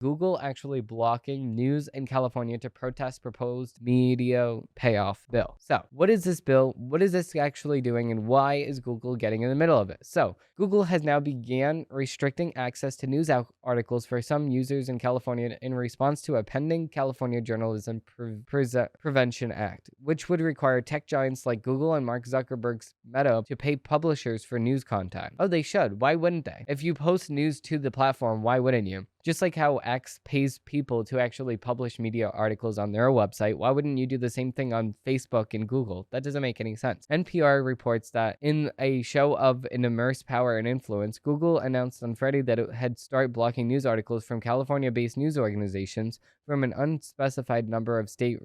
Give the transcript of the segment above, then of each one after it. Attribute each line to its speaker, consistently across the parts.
Speaker 1: Google actually blocking news in California to protest proposed media payoff bill. So, what is this bill? What is this actually doing, and why is Google getting in the middle of it? So, Google has now began restricting access to news articles for some users in California in response to a pending California Journalism Prevention Act, which would require tech giants like Google and Mark Zuckerberg's Meta to pay publishers for news content. Oh, they should. Why wouldn't they? If you post news to the platform, why wouldn't you? Just like how X pays people to actually publish media articles on their website, why wouldn't you do the same thing on Facebook and Google? That doesn't make any sense. NPR reports that in a show of an immense power and influence, Google announced on Friday that it had started blocking news articles from California-based news organizations from an unspecified number of state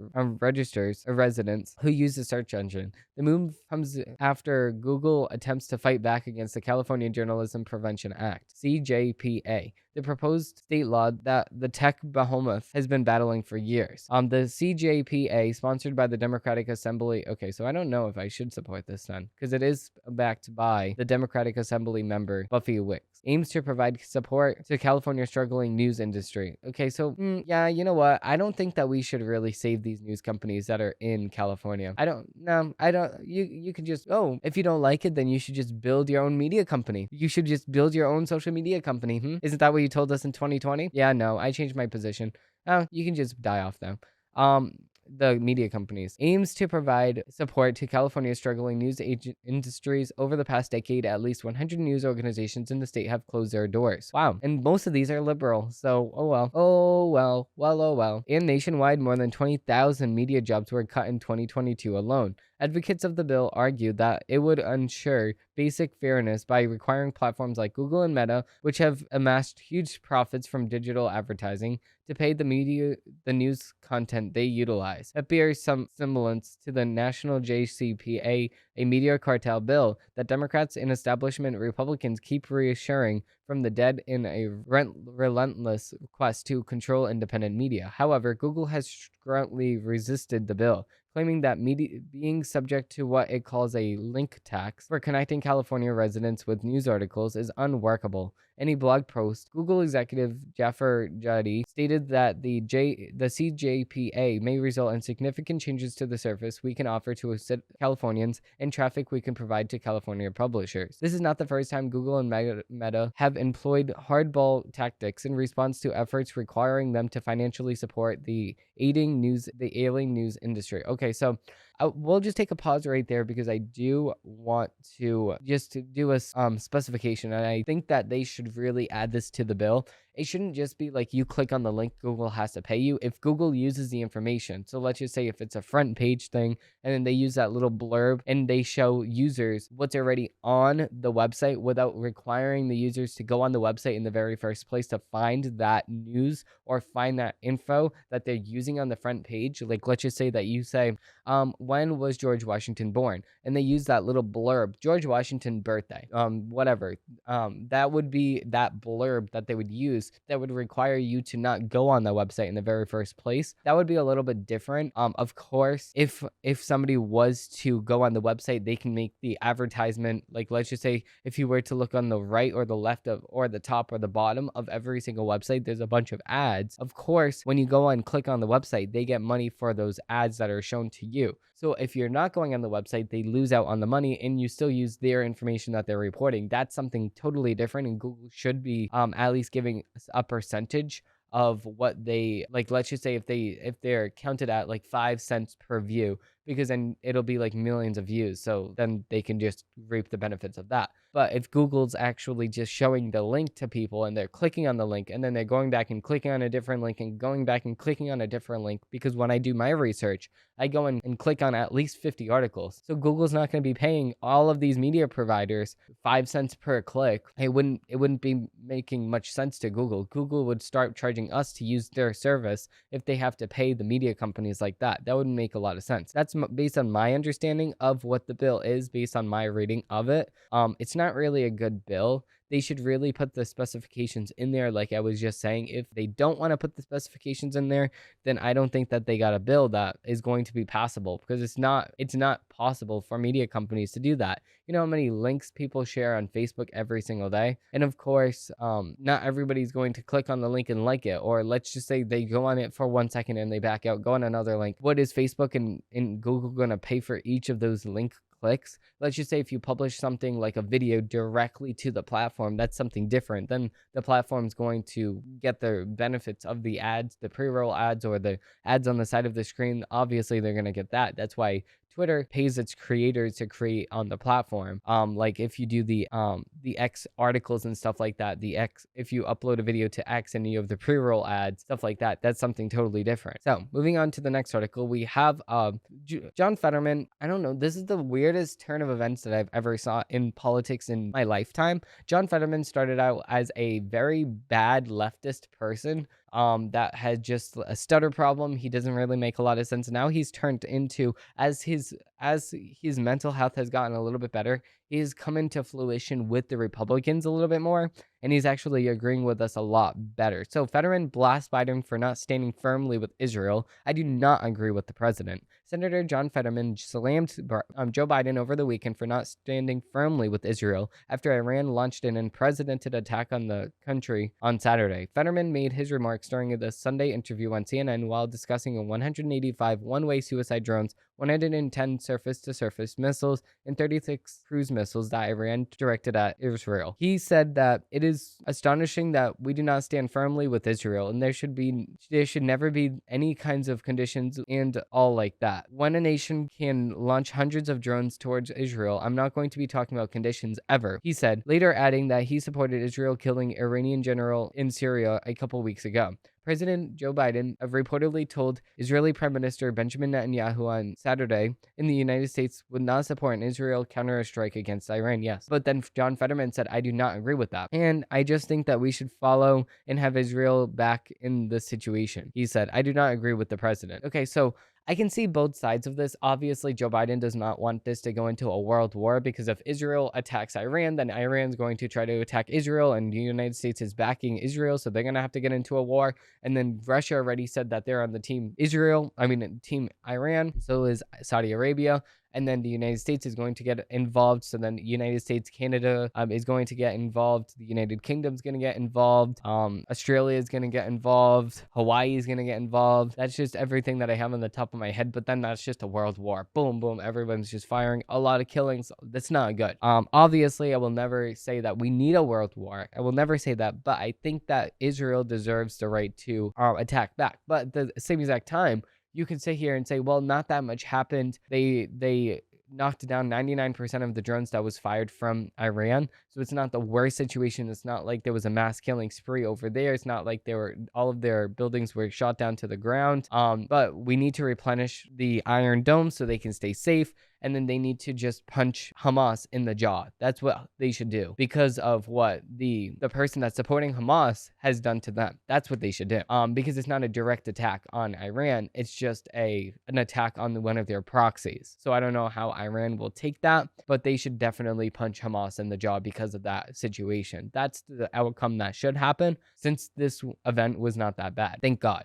Speaker 1: residents who use the search engine. The move comes after Google attempts to fight back against the California Journalism Prevention Act, CJPA, the proposed state law that the tech behemoth has been battling for years. The CJPA, sponsored by the Democratic Assembly. Okay, so I don't know if I should support this then, because it is backed by the Democratic Assembly member Buffy Wicks, aims to provide support to California's struggling news industry. Okay, so yeah, you know what? I don't think that we should really save these news companies that are in California. I don't. You can just, if you don't like it, then you should just build your own media company. You should just build your own social media company. Isn't that what you told us in 2020? Yeah, no, I changed my position. Oh, you can just die off though. The media companies aims to provide support to California's struggling news industries. Over the past decade, at least 100 news organizations in the state have closed their doors. Wow. And most of these are liberal. So, oh well. And nationwide, more than 20,000 media jobs were cut in 2022 alone. Advocates of the bill argue that it would ensure basic fairness by requiring platforms like Google and Meta, which have amassed huge profits from digital advertising, to pay the news content they utilize. It bears some semblance to the national JCPA, a media cartel bill that Democrats and establishment Republicans keep reassuring from the dead in a relentless quest to control independent media. However, Google has strongly resisted the bill, claiming that media being subject to what it calls a link tax for connecting California residents with news articles is unworkable. In a blog post, Google executive Jaffer Jaddi stated that the CJPA may result in significant changes to the service we can offer to Californians and traffic we can provide to California publishers. This is not the first time Google and Meta have employed hardball tactics in response to efforts requiring them to financially support the ailing news industry. Okay, so we'll just take a pause right there because I do want to just do a specification, and I think that they should really add this to the bill. It shouldn't just be like you click on the link, Google has to pay you. If Google uses the information, so let's just say if it's a front page thing and then they use that little blurb and they show users what's already on the website without requiring the users to go on the website in the very first place to find that news or find that info that they're using on the front page. Like, let's just say that you say, when was George Washington born? And they use that little blurb, George Washington birthday, whatever. That would be that blurb that they would use that would require you to not go on the website in the very first place. That would be a little bit different. Of course, if somebody was to go on the website, they can make the advertisement, like let's just say if you were to look on the right or the left of or the top or the bottom of every single website, there's a bunch of ads. Of course, when you go and click on the website, they get money for those ads that are shown to you. So if you're not going on the website, they lose out on the money and you still use their information that they're reporting. That's something totally different, and Google should be at least giving a percentage of what they, like, let's just say if they're counted at like 5 cents per view, because then it'll be like millions of views, so then they can just reap the benefits of that. But if Google's actually just showing the link to people and they're clicking on the link and then they're going back and clicking on a different link and going back and clicking on a different link, because when I do my research, I go and click on at least 50 articles. So Google's not going to be paying all of these media providers 5 cents per click. It wouldn't be making much sense to Google. Google would start charging us to use their service if they have to pay the media companies like that. That wouldn't make a lot of sense. That's based on my understanding of what the bill is, based on my reading of it. It's not really a good bill. they should really put the specifications in there. Like I was just saying, if they don't want to put the specifications in there, then I don't think that they got a bill that is going to be passable, because it's not possible for media companies to do that. You know how many links people share on Facebook every single day? And of course, not everybody's going to click on the link and like it. Or let's just say they go on it for 1 second and they back out, go on another link. What is Facebook and Google going to pay for each of those link clicks? Let's just say if you publish something like a video directly to the platform, that's something different. Then the platform's going to get the benefits of the ads, the pre-roll ads, or the ads on the side of the screen. Obviously, they're going to get that. That's why Twitter pays its creators to create on the platform. Like if you do the X articles and stuff like that, if you upload a video to X and you have the pre-roll ads, stuff like that, that's something totally different. So moving on to the next article, we have John Fetterman. I don't know, this is the weirdest turn of events that I've ever saw in politics in my lifetime. John Fetterman started out as a very bad leftist person that had just a stutter problem. He doesn't really make a lot of sense. Now he's turned into, as his mental health has gotten a little bit better, he's come into fruition with the Republicans a little bit more, and he's actually agreeing with us a lot better. So Fetterman blasts Biden for not standing firmly with Israel. I do not agree with the president. Senator John Fetterman slammed Joe Biden over the weekend for not standing firmly with Israel after Iran launched an unprecedented attack on the country on Saturday. Fetterman made his remarks during the Sunday interview on CNN while discussing 185 one-way suicide drones, 110 surface-to-surface missiles, and 36 cruise missiles that Iran directed at Israel. He said that it is astonishing that we do not stand firmly with Israel, and there should never be any kinds of conditions and all like that. When a nation can launch hundreds of drones towards Israel, I'm not going to be talking about conditions ever, he said, later adding that he supported Israel killing Iranian general in Syria a couple weeks ago. President Joe Biden reportedly told Israeli Prime Minister Benjamin Netanyahu on Saturday in the United States would not support an Israel counterstrike against Iran. Yes. But then John Fetterman said, I do not agree with that. And I just think that we should follow and have Israel back in this situation. He said, I do not agree with the president. Okay, so I can see both sides of this. Obviously, Joe Biden does not want this to go into a world war, because if Israel attacks Iran, then Iran's going to try to attack Israel, and the United States is backing Israel, so they're going to have to get into a war. And then Russia already said that they're on the team team Iran, so is Saudi Arabia. And then the United States is going to get involved. So then the United States, Canada is going to get involved. The United Kingdom is going to get involved. Australia is going to get involved. Hawaii is going to get involved. That's just everything that I have on the top of my head. But then that's just a world war. Boom, boom. Everyone's just firing, a lot of killings. That's not good. Obviously, I will never say that we need a world war. I will never say that. But I think that Israel deserves the right to attack back. But at the same exact time, you can sit here and say, well, not that much happened. They knocked down 99% of the drones that was fired from Iran. So it's not the worst situation. It's not like there was a mass killing spree over there. It's not like all of their buildings were shot down to the ground. But we need to replenish the Iron Dome so they can stay safe. And then they need to just punch Hamas in the jaw. That's what they should do, because of what the person that's supporting Hamas has done to them. That's what they should do. Because it's not a direct attack on Iran. It's just an attack on one of their proxies. So I don't know how Iran will take that, but they should definitely punch Hamas in the jaw because of that situation. That's the outcome that should happen, since this event was not that bad. Thank God.